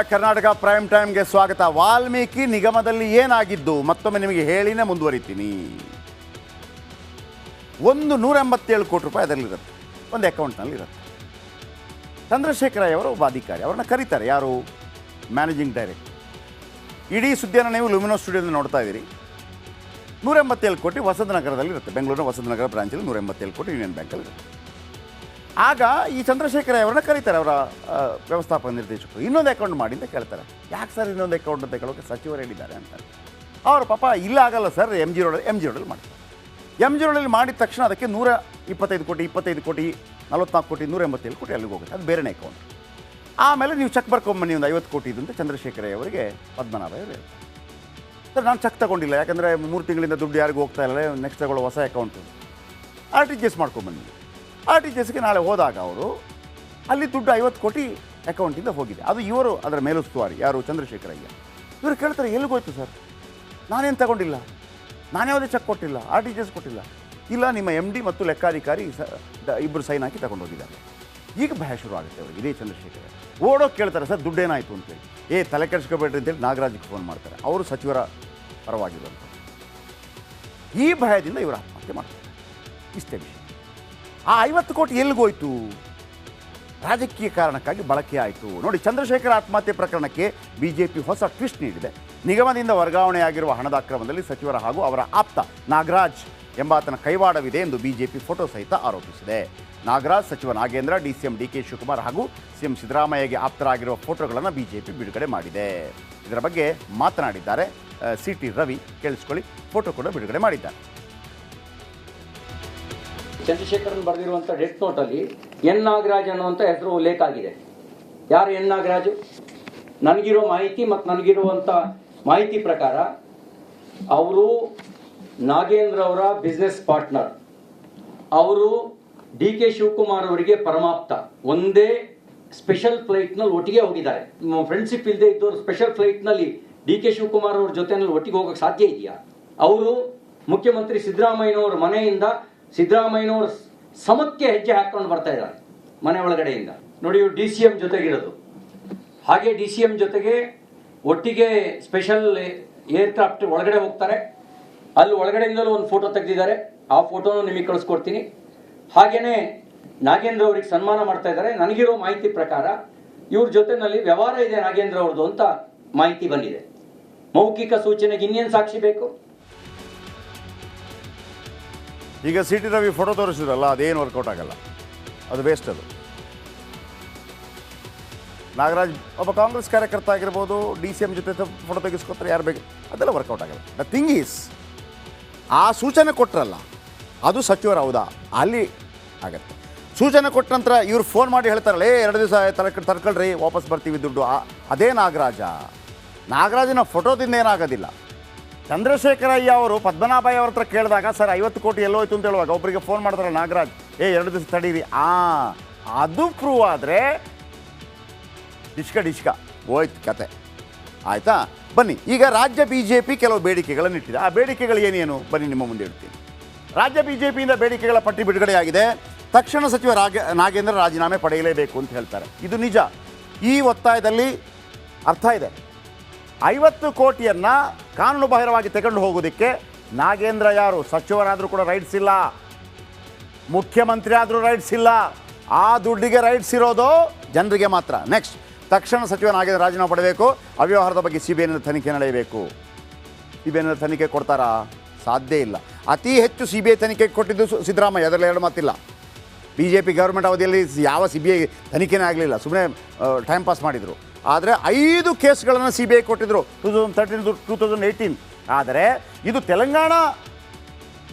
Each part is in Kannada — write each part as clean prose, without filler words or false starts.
ಕರ್ನಾಟಕ ಪ್ರೈಮ್ ಟೈಮ್ಗೆ ಸ್ವಾಗತ. ವಾಲ್ಮೀಕಿ ನಿಗಮದಲ್ಲಿ ಏನಾಗಿದ್ದು ಮತ್ತೊಮ್ಮೆ ನಿಮಗೆ ಹೇಳಿನೇ ಮುಂದುವರಿತೀನಿ. 187 ಕೋಟಿ ರೂಪಾಯಿ ಅದರಲ್ಲಿರುತ್ತೆ, ಒಂದು ಅಕೌಂಟ್ನಲ್ಲಿರುತ್ತೆ. ಚಂದ್ರಶೇಖರಯ್ಯ ಅವರು ಒಬ್ಬ ಅಧಿಕಾರಿ, ಅವ್ರನ್ನ ಕರೀತಾರೆ. ಯಾರು? Managing director. ಇಡೀ ಸುದ್ದಿಯನ್ನು ನೀವು ಲುಮಿನೋ ಸ್ಟುಡಿಯೋದಲ್ಲಿ ನೋಡ್ತಾ ಇದ್ದೀರಿ. 187 ಕೋಟಿ ವಸಂತನಗರದಲ್ಲಿರುತ್ತೆ, ಬೆಂಗಳೂರಿನ ವಸಂತನಗರ ಬ್ರಾಂಚಲ್ಲಿ 187 ಕೋಟಿ ಯೂನಿಯನ್ ಬ್ಯಾಂಕಲ್ಲಿರುತ್ತೆ. ಆಗ ಈ ಚಂದ್ರಶೇಖರಯ್ಯ ಅವ್ರನ್ನ ಕರೀತಾರೆ, ಅವರ ವ್ಯವಸ್ಥಾಪಕ ನಿರ್ದೇಶಕರು. ಇನ್ನೊಂದು ಅಕೌಂಟ್ ಮಾಡಿ ಅಂತ ಕೇಳ್ತಾರೆ. ಯಾಕೆ ಸರ್ ಇನ್ನೊಂದು ಅಕೌಂಟ್ ಅಂತ ಕೇಳೋಕೆ ಸಚಿವರು ಹೇಳಿದ್ದಾರೆ ಅಂತಾರೆ. ಅವರು ಪಾಪ ಇಲ್ಲ ಆಗಲ್ಲ ಸರ್, ಎಮ್ ಜಿ ರೋಡಲ್ಲಿ ಮಾಡ್ತಾರೆ. ಎಮ್ ಜಿ ರೋಡಲ್ಲಿ ಮಾಡಿದ ತಕ್ಷಣ ಅದಕ್ಕೆ 125 ಕೋಟಿ 25 ಕೋಟಿ 44 ಕೋಟಿ 187 ಕೋಟಿ ಅಲ್ಲಿಗೆ ಹೋಗುತ್ತೆ. ಅದು ಬೇರೆನೇ ಅಕೌಂಟ್. ಆಮೇಲೆ ನೀವು ಚೆಕ್ ಬರ್ಕೊಂಬನ್ನಿ ಒಂದು 50 ಕೋಟಿ ಇದು ಅಂತ ಚಂದ್ರಶೇಖರಯ್ಯ ಅವರಿಗೆ ಪದ್ಮನಾಭ ಅವರು ಹೇಳ್ತಾರೆ. ಸರ್ ನಾನು ಚೆಕ್ ತಗೊಂಡಿಲ್ಲ, ಯಾಕಂದರೆ 3 ತಿಂಗಳಿಂದ ದುಡ್ಡು ಯಾರಿಗೂ ಹೋಗ್ತಾ ಇಲ್ಲ, ನೆಕ್ಸ್ಟ್ ತಗೊಳ್ಳೋ ಹೊಸ account R T G S ಮಾಡ್ಕೊಂಬನ್ನಿ. ಆರ್ ಟಿ ಜಿ ಎಸ್ಗೆ ನಾಳೆ ಹೋದಾಗ ಅವರು ಅಲ್ಲಿ ದುಡ್ಡು 50 ಕೋಟಿ ಅಕೌಂಟಿಂದ ಹೋಗಿದೆ. ಅದು ಇವರು ಅದರ ಮೇಲುಸ್ತುವಾರಿ, ಯಾರು? ಚಂದ್ರಶೇಖರಯ್ಯ. ಇವರು ಕೇಳ್ತಾರೆ, ಎಲ್ಲಿಗೋಯ್ತು ಸರ್? ನಾನೇನು ತಗೊಂಡಿಲ್ಲ, ನಾನು ಯಾವುದೇ ಚೆಕ್ ಕೊಟ್ಟಿಲ್ಲ, ಆರ್ ಟಿ ಜಿ ಎಸ್ ಕೊಟ್ಟಿಲ್ಲ. ಇಲ್ಲ, ನಿಮ್ಮ ಎಮ್ ಡಿ ಮತ್ತು ಲೆಕ್ಕಾಧಿಕಾರಿ ಇಬ್ಬರು ಸೈನ್ ಹಾಕಿ ತಗೊಂಡೋಗಿದ್ದಾರೆ. ಈಗ ಭಯ ಶುರು ಆಗುತ್ತೆ ಅವರಿಗೆ. ಇದೇ ಚಂದ್ರಶೇಖರ ಓಡೋಗಿ ಕೇಳ್ತಾರೆ, ಸರ್ ದುಡ್ಡೇನಾಯಿತು ಅಂತೇಳಿ. ತಲೆ ಕೆಡಿಸ್ಕೋಬೇಡ್ರಿ ಅಂತೇಳಿ ನಾಗರಾಜ್ಗೆ ಫೋನ್ ಮಾಡ್ತಾರೆ. ಅವರು ಸಚಿವರ ಪರವಾಗಿರುವಂಥ ಈ ಭಯದಿಂದ ಇವರು ಆತ್ಮಹತ್ಯೆ ಮಾಡ್ತಾರೆ. ಇಷ್ಟೇ ವಿಷಯ. ಆ 50 ಕೋಟಿ ಎಲ್ಲಿಗೋಯ್ತು? ರಾಜಕೀಯ ಕಾರಣಕ್ಕಾಗಿ ಬಳಕೆ ಆಯಿತು. ನೋಡಿ, ಚಂದ್ರಶೇಖರ ಆತ್ಮಹತ್ಯೆ ಪ್ರಕರಣಕ್ಕೆ ಬಿಜೆಪಿ ಹೊಸ ಟ್ವಿಸ್ಟ್ ನೀಡಿದೆ. ನಿಗಮದಿಂದ ವರ್ಗಾವಣೆಯಾಗಿರುವ ಹಣದ ಅಕ್ರಮದಲ್ಲಿ ಸಚಿವರ ಹಾಗೂ ಅವರ ಆಪ್ತ ನಾಗರಾಜ್ ಎಂಬಾತನ ಕೈವಾಡವಿದೆ ಎಂದು ಬಿಜೆಪಿ ಫೋಟೋ ಸಹಿತ ಆರೋಪಿಸಿದೆ. ನಾಗರಾಜ್, ಸಚಿವ ನಾಗೇಂದ್ರ, ಡಿಸಿಎಂ ಡಿಕೆ ಶಿವಕುಮಾರ್ ಹಾಗೂ ಸಿಎಂ ಸಿದ್ದರಾಮಯ್ಯಗೆ ಆಪ್ತರಾಗಿರುವ ಫೋಟೋಗಳನ್ನು ಬಿಜೆಪಿ ಬಿಡುಗಡೆ ಮಾಡಿದೆ. ಇದರ ಬಗ್ಗೆ ಮಾತನಾಡಿದ್ದಾರೆ ಸಿಟಿ ರವಿ. ಕೇಳಿಸ್ಕೊಳ್ಳಿ, ಫೋಟೋ ಕೂಡ ಬಿಡುಗಡೆ ಮಾಡಿದ್ದಾರೆ. ಚಂದ್ರಶೇಖರನ್ ಬರೆದಿರುವಂಥ ಡೆತ್ ನೋಟಲ್ಲಿ ಎನ್ ನಾಗರಾಜ್ ಅನ್ನುವಂಥ ಹೆಸರು ಉಲ್ಲೇಖ ಆಗಿದೆ. ಯಾರು ಎನ್ ನಾಗರಾಜು? ನನಗಿರೋ ಮಾಹಿತಿ ಮತ್ತು ನನಗಿರುವಂಥ ಮಾಹಿತಿ ಪ್ರಕಾರ ಅವರು ನಾಗೇಂದ್ರ ಅವರ ಬಿಸ್ನೆಸ್ ಪಾರ್ಟ್ನರ್. ಅವರು ಡಿ ಕೆ ಶಿವಕುಮಾರ್ ಅವರಿಗೆ ಪರಮಾಪ್ತ. ಒಂದೇ ಸ್ಪೆಷಲ್ ಫ್ಲೈಟ್ನಲ್ಲಿ ಒಟ್ಟಿಗೆ ಹೋಗಿದ್ದಾರೆ. ಫ್ರೆಂಡ್ಶಿಪ್ ಇಲ್ಲದೆ ಇದ್ದವರು ಸ್ಪೆಷಲ್ ಫ್ಲೈಟ್ನಲ್ಲಿ ಡಿ ಕೆ ಶಿವಕುಮಾರ್ ಅವ್ರ ಜೊತೆನಲ್ಲಿ ಒಟ್ಟಿಗೆ ಹೋಗೋಕ್ಕೆ ಸಾಧ್ಯ ಇದೆಯಾ? ಅವರು ಮುಖ್ಯಮಂತ್ರಿ ಸಿದ್ದರಾಮಯ್ಯನವರ ಮನೆಯಿಂದ ಸಿದ್ದರಾಮಯ್ಯನವರು ಸಮಕ್ಕೆ ಹೆಜ್ಜೆ ಹಾಕೊಂಡು ಬರ್ತಾ ಇದ್ದಾರೆ ಮನೆ ಒಳಗಡೆಯಿಂದ. ನೋಡಿ, ಇವರು ಡಿ ಸಿ ಎಂ ಜೊತೆಗಿರೋದು. ಹಾಗೆ ಡಿ ಸಿ ಎಂ ಜೊತೆಗೆ ಒಟ್ಟಿಗೆ ಸ್ಪೆಷಲ್ ಏರ್ಕ್ರಾಫ್ಟ್ ಒಳಗಡೆ ಹೋಗ್ತಾರೆ. ಅಲ್ಲಿ ಒಳಗಡೆಯಿಂದಲೂ ಒಂದು ಫೋಟೋ ತೆಗೆದಿದ್ದಾರೆ. ಆ ಫೋಟೋನು ನಿಮಗೆ ಕಳಿಸ್ಕೊಡ್ತೀನಿ. ಹಾಗೇನೆ ನಾಗೇಂದ್ರ ಅವರಿಗೆ ಸನ್ಮಾನ ಮಾಡ್ತಾ ಇದ್ದಾರೆ. ನನಗಿರೋ ಮಾಹಿತಿ ಪ್ರಕಾರ ಇವ್ರ ಜೊತೆನಲ್ಲಿ ವ್ಯವಹಾರ ಇದೆ ನಾಗೇಂದ್ರ ಅವ್ರದ್ದು ಅಂತ ಮಾಹಿತಿ ಬಂದಿದೆ. ಮೌಖಿಕ ಸೂಚನೆಗೆ ಇನ್ನೇನು ಸಾಕ್ಷಿ ಬೇಕು? ಈಗ ಸಿಟಿ ರವಿ ಫೋಟೋ ತೋರಿಸಿದ್ರಲ್ಲ, ಅದೇನು ವರ್ಕೌಟ್ ಆಗಲ್ಲ, ಅದು ವೇಸ್ಟ್. ಅದು ನಾಗರಾಜ್ ಒಬ್ಬ ಕಾಂಗ್ರೆಸ್ ಕಾರ್ಯಕರ್ತ ಆಗಿರ್ಬೋದು, ಡಿ ಸಿ ಎಂ ಜೊತೆ ಫೋಟೋ ತೆಗೆಸ್ಕೊತಾರೆ, ಯಾರು ಬೇಕು, ಅದೆಲ್ಲ ವರ್ಕೌಟ್ ಆಗಲ್ಲ. ದ ಥಿಂಗ್ ಈಸ್, ಆ ಸೂಚನೆ ಕೊಟ್ಟರಲ್ಲ, ಅದು ಸಚಿವರು ಹೌದಾ? ಅಲ್ಲಿ ಆಗತ್ತೆ. ಸೂಚನೆ ಕೊಟ್ಟ ನಂತರ ಇವ್ರು ಫೋನ್ ಮಾಡಿ ಹೇಳ್ತಾರಲ್ಲ, 2 ದಿವಸ ತರ್ಕೊಳ್ರಿ, ವಾಪಸ್ ಬರ್ತೀವಿ ದುಡ್ಡು. ಅದೇ ನಾಗರಾಜನ ಫೋಟೋದಿಂದ ಏನಾಗೋದಿಲ್ಲ. ಚಂದ್ರಶೇಖರಯ್ಯ ಅವರು ಪದ್ಮನಾಭಯ್ಯ ಅವ್ರ ಹತ್ರ ಕೇಳಿದಾಗ, ಸರ್ 50 ಕೋಟಿ ಎಲ್ಲೋಯ್ತು ಅಂತ ಹೇಳುವಾಗ ಒಬ್ಬರಿಗೆ ಫೋನ್ ಮಾಡಿದ್ರೆ ನಾಗರಾಜ್, 2 ದಿವಸ ತಡೀರಿ. ಅದು ಪ್ರೂವ್ ಆದರೆ ಡಿಸ್ಕ ಹೋಯ್ತು ಕತೆ. ಆಯಿತಾ? ಬನ್ನಿ, ಈಗ ರಾಜ್ಯ ಬಿ ಜೆ ಪಿ ಕೆಲವು ಬೇಡಿಕೆಗಳನ್ನು ಇಟ್ಟಿದೆ. ಆ ಬೇಡಿಕೆಗಳು ಏನೇನು ಬನ್ನಿ ನಿಮ್ಮ ಮುಂದೆ ಇಡ್ತೀನಿ. ರಾಜ್ಯ ಬಿ ಜೆ ಪಿಯಿಂದ ಬೇಡಿಕೆಗಳ ಪಟ್ಟಿ ಬಿಡುಗಡೆಯಾಗಿದೆ. ತಕ್ಷಣ ಸಚಿವ ನಾಗೇಂದ್ರ ರಾಜೀನಾಮೆ ಪಡೆಯಲೇಬೇಕು ಅಂತ ಹೇಳ್ತಾರೆ. ಇದು ನಿಜ. ಈ ಒತ್ತಾಯದಲ್ಲಿ ಅರ್ಥ ಇದೆ. 50 ಕೋಟಿಯನ್ನು ಕಾನೂನು ಬಾಹಿರವಾಗಿ ತಗೊಂಡು ಹೋಗೋದಕ್ಕೆ ನಾಗೇಂದ್ರ ಯಾರು? ಸಚಿವರಾದರೂ ಕೂಡ ರೈಟ್ಸ್ ಇಲ್ಲ, ಮುಖ್ಯಮಂತ್ರಿ ಆದರೂ ರೈಟ್ಸ್ ಇಲ್ಲ. ಆ ದುಡ್ಡಿಗೆ ರೈಟ್ಸ್ ಇರೋದು ಜನರಿಗೆ ಮಾತ್ರ. ನೆಕ್ಸ್ಟ್, ತಕ್ಷಣ ಸಚಿವ ನಾಗೇಂದ್ರ ರಾಜೀನಾಮೆ ಪಡೆಯಬೇಕು. ಅವ್ಯವಹಾರದ ಬಗ್ಗೆ ಸಿಬಿಐನಿಂದ ತನಿಖೆ ನಡೆಯಬೇಕು. ಸಿಬಿಐನಿಂದ ತನಿಖೆ ಕೊಡ್ತಾರಾ? ಸಾಧ್ಯ ಇಲ್ಲ. ಅತಿ ಹೆಚ್ಚು ಸಿಬಿಐ ತನಿಖೆ ಕೊಟ್ಟಿದ್ದು ಸಿದ್ದರಾಮಯ್ಯ, ಅದರಲ್ಲಿ 2 ಮಾತಿಲ್ಲ. ಬಿ ಜೆ ಪಿ ಗೌರ್ಮೆಂಟ್ ಅವಧಿಯಲ್ಲಿ ಯಾವ ಸಿಬಿಐ ತನಿಖೆನೇ ಆಗಲಿಲ್ಲ, ಸುಮ್ಮನೆ ಟೈಮ್ ಪಾಸ್ ಮಾಡಿದರು. ಆದರೆ 5 ಕೇಸ್ಗಳನ್ನು ಸಿ ಬಿ ಐ ಕೊಟ್ಟಿದ್ದರು 2013 2018. ಆದರೆ ಇದು ತೆಲಂಗಾಣ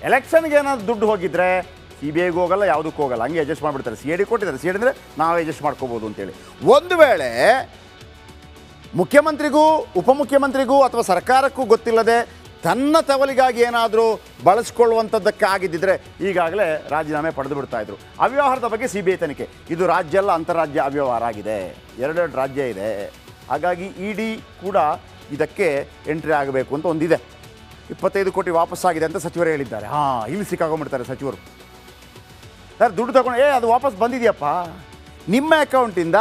ಎಲೆಕ್ಷನ್ಗೆ ಏನಾದ್ರು ದುಡ್ಡು ಹೋಗಿದ್ರೆ ಸಿ ಬಿ ಐಗೂ ಹೋಗಲ್ಲ, ಯಾವುದಕ್ಕೂ ಹೋಗಲ್ಲ, ಹಂಗೆ ಅಡ್ಜಸ್ಟ್ ಮಾಡಿಬಿಡ್ತಾರೆ. ಸಿ ಐ ಡಿ ಕೊಟ್ಟಿದ್ದಾರೆ, ಸಿ ಐ ಡಿ ಅಂದರೆ ನಾವೇ ಅಡ್ಜಸ್ಟ್ ಮಾಡ್ಕೋಬೋದು ಅಂತೇಳಿ. ಒಂದು ವೇಳೆ ಮುಖ್ಯಮಂತ್ರಿಗೂ ಉಪಮುಖ್ಯಮಂತ್ರಿಗೂ ಅಥವಾ ಸರ್ಕಾರಕ್ಕೂ ಗೊತ್ತಿಲ್ಲದೆ ತನ್ನ ತವಲಿಗಾಗಿ ಏನಾದರೂ ಬಳಸ್ಕೊಳ್ಳುವಂಥದ್ದಕ್ಕೆ ಆಗಿದ್ದಿದ್ರೆ ಈಗಾಗಲೇ ರಾಜೀನಾಮೆ ಪಡೆದು ಬಿಡ್ತಾಯಿದ್ರು. ಅವ್ಯವಹಾರದ ಬಗ್ಗೆ ಸಿ ಬಿ ಐ ತನಿಖೆ. ಇದು ರಾಜ್ಯ ಅಲ್ಲ, ಅಂತಾರಾಜ್ಯ ಅವ್ಯವಹಾರ ಆಗಿದೆ. 2 ರಾಜ್ಯ ಇದೆ. ಹಾಗಾಗಿ ಇ ಡಿ ಕೂಡ ಇದಕ್ಕೆ ಎಂಟ್ರಿ ಆಗಬೇಕು ಅಂತ ಒಂದಿದೆ. 25 ಕೋಟಿ ವಾಪಸ್ಸಾಗಿದೆ ಅಂತ ಸಚಿವರು ಹೇಳಿದ್ದಾರೆ. ಇಲ್ಲಿ ಸಿಕ್ಕಾಕೊಂಡ್ಬಿಡ್ತಾರೆ ಸಚಿವರು. ಸರ್ ದುಡ್ಡು ತಗೊಂಡು ಅದು ವಾಪಸ್ ಬಂದಿದೆಯಪ್ಪ, ನಿಮ್ಮ ಅಕೌಂಟಿಂದ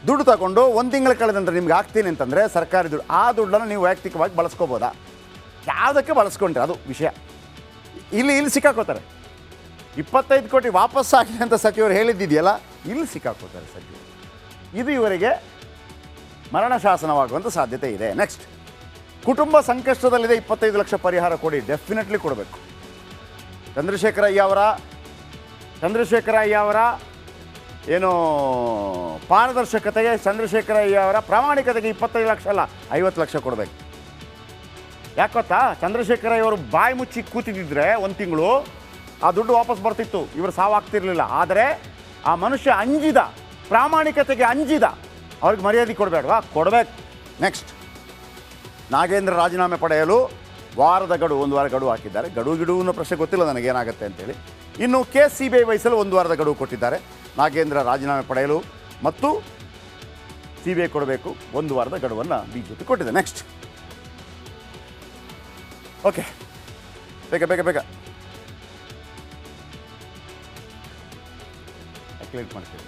ದುಡ್ಡು ತಗೊಂಡು ಒಂದು ತಿಂಗಳು ಕಳೆದ ನಂತರ ನಿಮ್ಗೆ ಆಗ್ತೀನಿ ಅಂತಂದರೆ ಸರ್ಕಾರಿ ದುಡ್ಡು, ಆ ದುಡ್ಡನ್ನು ನೀವು ವೈಯಕ್ತಿಕವಾಗಿ ಬಳಸ್ಕೋಬೋದಾ? ಯಾವುದಕ್ಕೆ ಬಳಸ್ಕೊಂಡ್ರೆ ಅದು ವಿಷಯ. ಇಲ್ಲಿ ಸಿಕ್ಕಾಕೋತಾರೆ. 25 ಕೋಟಿ ವಾಪಸ್ಸಾಗಿದೆ ಅಂತ ಸಚಿವರು ಹೇಳಿದ್ದಿದೆಯಲ್ಲ, ಇಲ್ಲಿ ಸಿಕ್ಕಾಕೋತಾರೆ ಸಚಿವರು. ಇದು ಇವರಿಗೆ ಮರಣ ಶಾಸನವಾಗುವಂಥ ಸಾಧ್ಯತೆ ಇದೆ. ನೆಕ್ಸ್ಟ್, ಕುಟುಂಬ ಸಂಕಷ್ಟದಲ್ಲಿದೆ, 25 ಲಕ್ಷ ಪರಿಹಾರ ಕೊಡಿ. ಡೆಫಿನೆಟ್ಲಿ ಕೊಡಬೇಕು. ಚಂದ್ರಶೇಖರ ಅಯ್ಯ ಅವರ ಏನು ಪಾರದರ್ಶಕತೆಗೆ, ಚಂದ್ರಶೇಖರ ಅಯ್ಯ ಅವರ ಪ್ರಾಮಾಣಿಕತೆಗೆ 25 ಲಕ್ಷ ಅಲ್ಲ 50 ಲಕ್ಷ ಕೊಡಬೇಕು. ಯಾಕೆ ಗೊತ್ತಾ? ಚಂದ್ರಶೇಖರ ಅಯ್ಯವರು ಬಾಯಿ ಮುಚ್ಚಿ ಕೂತಿದ್ದಿದ್ರೆ ಒಂದು ತಿಂಗಳು ಆ ದುಡ್ಡು ವಾಪಸ್ ಬರ್ತಿತ್ತು, ಇವರು ಸಾವಾಗ್ತಿರ್ಲಿಲ್ಲ. ಆದರೆ ಆ ಮನುಷ್ಯ ಅಂಜಿದ, ಪ್ರಾಮಾಣಿಕತೆಗೆ ಅಂಜಿದ, ಅವ್ರಿಗೆ ಮರ್ಯಾದೆ ಕೊಡಬೇಡವಾ? ಕೊಡಬೇಕು. ನೆಕ್ಸ್ಟ್, ನಾಗೇಂದ್ರ ರಾಜೀನಾಮೆ ಪಡೆಯಲು ವಾರದ ಗಡುವು, 1 ವಾರ ಗಡುವು ಹಾಕಿದ್ದಾರೆ. ಗಡುವು ಅನ್ನೋ ಪ್ರಶ್ನೆ ಗೊತ್ತಿಲ್ಲ ನನಗೇನಾಗುತ್ತೆ ಅಂತೇಳಿ. ಇನ್ನು CBI ವಹಿಸಲು 1 ವಾರದ ಗಡುವು ಕೊಟ್ಟಿದ್ದಾರೆ. ನಾಗೇಂದ್ರ ರಾಜೀನಾಮೆ ಪಡೆಯಲು ಮತ್ತು CBI ಕೊಡಬೇಕು, 1 ವಾರದ ಗಡುವನ್ನು BJP ಕೊಟ್ಟಿದೆ. ನೆಕ್ಸ್ಟ್, ಓಕೆ, ಬೇಗ ಕ್ಲಿಯರ್ ಮಾಡ್ತೀವಿ.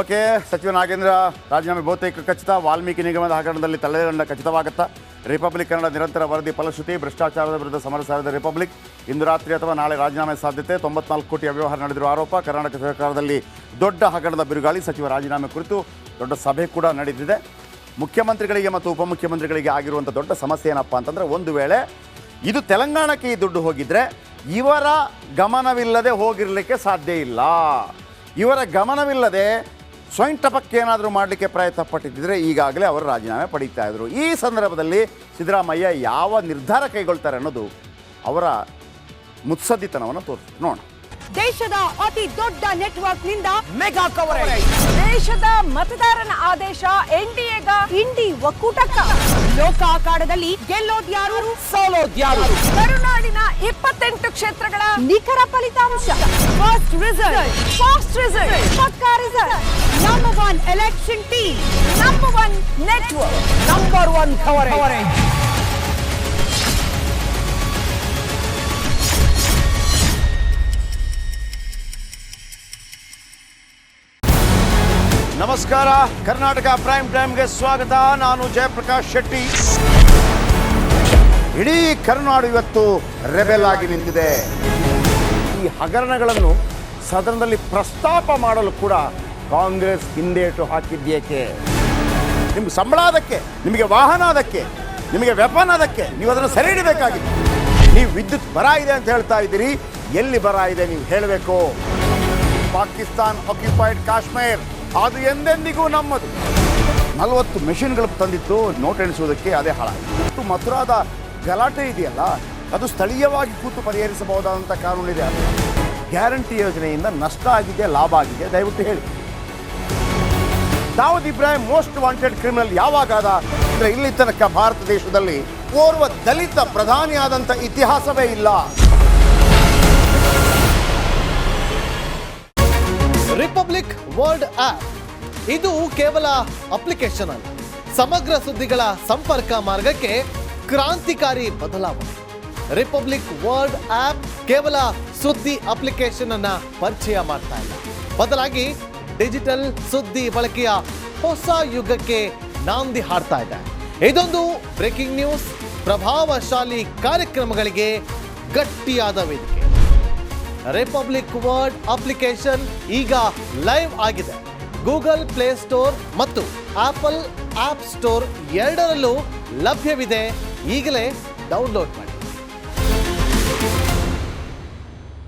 ಓಕೆ, ಸಚಿವ ನಾಗೇಂದ್ರ ರಾಜೀನಾಮೆ ಬಹುತೇಕ ಖಚಿತ. ವಾಲ್ಮೀಕಿ ನಿಗಮದ ಹಗರಣದಲ್ಲಿ ತಲೆದಂಡ ಖಚಿತವಾಗುತ್ತಾ? ರಿಪಬ್ಲಿಕ್ ಕನ್ನಡ ನಿರಂತರ ವರದಿ ಫಲಶ್ರುತಿ. ಭ್ರಷ್ಟಾಚಾರದ ವಿರುದ್ಧ ಸಮರ ಸಾರಿದ ರಿಪಬ್ಲಿಕ್. ಇಂದು ರಾತ್ರಿ ಅಥವಾ ನಾಳೆ ರಾಜೀನಾಮೆ ಸಾಧ್ಯತೆ. 94 ಕೋಟಿ ಅವ್ಯವಹಾರ ನಡೆದಿರುವ ಆರೋಪ. ಕರ್ನಾಟಕ ಸರ್ಕಾರದಲ್ಲಿ ದೊಡ್ಡ ಹಗರಣದ ಬಿರುಗಾಳಿ. ಸಚಿವ ರಾಜೀನಾಮೆ ಕುರಿತು ದೊಡ್ಡ ಸಭೆ ಕೂಡ ನಡೆದಿದೆ. ಮುಖ್ಯಮಂತ್ರಿಗಳಿಗೆ ಮತ್ತು ಉಪಮುಖ್ಯಮಂತ್ರಿಗಳಿಗೆ ಆಗಿರುವಂಥ ದೊಡ್ಡ ಸಮಸ್ಯೆ ಏನಪ್ಪ ಅಂತಂದರೆ, ಒಂದು ವೇಳೆ ಇದು ತೆಲಂಗಾಣಕ್ಕೆ ಈ ದುಡ್ಡು ಹೋಗಿದ್ರೆ ಇವರ ಗಮನವಿಲ್ಲದೆ ಹೋಗಿರಲಿಕ್ಕೆ ಸಾಧ್ಯ ಇಲ್ಲ. ಇವರ ಗಮನವಿಲ್ಲದೆ ಸ್ವಯಂಟಪಕ್ಕೆ ಏನಾದರೂ ಮಾಡಲಿಕ್ಕೆ ಪ್ರಯತ್ನ ಪಟ್ಟಿದ್ದರೆ ಈಗಾಗಲೇ ಅವರು ರಾಜೀನಾಮೆ ಪಡೀತಾ ಇದ್ರು. ಈ ಸಂದರ್ಭದಲ್ಲಿ ಸಿದ್ದರಾಮಯ್ಯ ಯಾವ ನಿರ್ಧಾರ ಕೈಗೊಳ್ತಾರೆ ಅನ್ನೋದು ಅವರ ಮುತ್ಸದ್ದಿತನವನ್ನು ತೋರಿಸ್ತಾರೆ. ನೋಡೋಣ. ದೇಶದ ಅತಿ ದೊಡ್ಡ ನೆಟ್ವರ್ಕ್ ನಿಂದ ಮೆಗಾ ಕವರೇಜ್. ದೇಶದ ಮತದಾರನ ಆದೇಶ NDAಗ ಇಂಡಿ ಒಕ್ಕೂಟಕ್ಕ. ಲೋಕ ಅಖಾಡದಲ್ಲಿ ಗೆಲ್ಲೋದ್ಯಾರು ಸೋಲೋದ್ಯಾರು? ಕರುನಾಡಿನ 28 ಕ್ಷೇತ್ರಗಳ ನಿಖರ ಫಲಿತಾಂಶ. ಫಾಸ್ಟ್ ರಿಸಲ್ಟ್, ಪಕ್ಕಾ result. Number 1 election team, number 1 network, number 1 coverage. ನಮಸ್ಕಾರ, ಕರ್ನಾಟಕ ಪ್ರೈಮ್ ಟೈಮ್ಗೆ ಸ್ವಾಗತ. ನಾನು ಜಯಪ್ರಕಾಶ್ ಶೆಟ್ಟಿ. ಇಡೀ ಕರುನಾಡು ಇವತ್ತು ರೆಬೆಲ್ ಆಗಿ ನಿಂತಿದೆ. ಈ ಹಗರಣಗಳನ್ನು ಸದನದಲ್ಲಿ ಪ್ರಸ್ತಾಪ ಮಾಡಲು ಕೂಡ ಕಾಂಗ್ರೆಸ್ ಹಿಂದೇಟು ಹಾಕಿದ್ದೇಕೆ? ನಿಮ್ಗೆ ಸಂಬಳ ಅದಕ್ಕೆ, ನಿಮಗೆ ವಾಹನ ಅದಕ್ಕೆ, ನಿಮಗೆ ವೆಪನ್ ಅದಕ್ಕೆ, ನೀವು ಅದನ್ನು ಸೆರೆ ಹಿಡಿಬೇಕಾಗಿತ್ತು. ನೀವು ವಿದ್ಯುತ್ ಬರ ಇದೆ ಅಂತ ಹೇಳ್ತಾ ಇದ್ದೀರಿ, ಎಲ್ಲಿ ಬರ ಇದೆ ನೀವು ಹೇಳಬೇಕು. ಪಾಕಿಸ್ತಾನ್ ಆಕ್ಯುಪೈಡ್ ಕಾಶ್ಮೀರ್ ಅದು ಎಂದೆಂದಿಗೂ ನಮ್ಮದು. 40 ಮೆಷಿನ್ಗಳು ತಂದಿತ್ತು ನೋಟ್ ಎಣಿಸುವುದಕ್ಕೆ, ಅದೇ ಹಾಳಾಯಿತು. ಮಥುರಾದ ಗಲಾಟೆ ಇದೆಯಲ್ಲ, ಅದು ಸ್ಥಳೀಯವಾಗಿ ಕೂತು ಪರಿಹರಿಸಬಹುದಾದಂಥ ಕಾನೂನಿದೆ. ಗ್ಯಾರಂಟಿ ಯೋಜನೆಯಿಂದ ನಷ್ಟ ಆಗಿದೆ, ಲಾಭ ಆಗಿದೆ, ದಯವಿಟ್ಟು ಹೇಳಿ. Dawood Ibrahim most wanted criminal ಯಾವಾಗಾದ ಅಂದರೆ, ಇಲ್ಲಿ ತನಕ ಭಾರತ ದೇಶದಲ್ಲಿ ಓರ್ವ ದಲಿತ ಪ್ರಧಾನಿಯಾದಂಥ ಇತಿಹಾಸವೇ ಇಲ್ಲ. ರಿಪಬ್ಲಿಕ್ ವರ್ಲ್ಡ್ ಆಪ್ ಇದು ಕೇವಲ ಅಪ್ಲಿಕೇಶನ್ ಅಲ್ಲ, ಸಮಗ್ರ ಸುದ್ದಿಗಳ ಸಂಪರ್ಕ ಮಾರ್ಗಕ್ಕೆ ಕ್ರಾಂತಿಕಾರಿ ಬದಲಾವಣೆ. ರಿಪಬ್ಲಿಕ್ ವರ್ಲ್ಡ್ ಆಪ್ ಕೇವಲ ಸುದ್ದಿ ಅಪ್ಲಿಕೇಶನ್ ಅನ್ನ ಪರಿಚಯ ಮಾಡ್ತಾ ಇಲ್ಲ, ಬದಲಾಗಿ ಡಿಜಿಟಲ್ ಸುದ್ದಿ ಬಳಕೆಯ ಹೊಸ ಯುಗಕ್ಕೆ ನಾಂದಿ ಹಾಡ್ತಾ ಇದೆ. ಇದೊಂದು ಬ್ರೇಕಿಂಗ್ ನ್ಯೂಸ್, ಪ್ರಭಾವಶಾಲಿ ಕಾರ್ಯಕ್ರಮಗಳಿಗೆ ಗಟ್ಟಿಯಾದ ವೇದಿಕೆ. ರಿಪಬ್ಲಿಕ್ ವರ್ಲ್ಡ್ ಅಪ್ಲಿಕೇಶನ್ ಈಗ ಲೈವ್ ಆಗಿದೆ. ಗೂಗಲ್ ಪ್ಲೇ ಸ್ಟೋರ್ ಮತ್ತು ಆಪಲ್ ಆಪ್ ಸ್ಟೋರ್ ಎರಡರಲ್ಲೂ ಲಭ್ಯವಿದೆ. ಈಗಲೇ ಡೌನ್ಲೋಡ್ ಮಾಡಿ.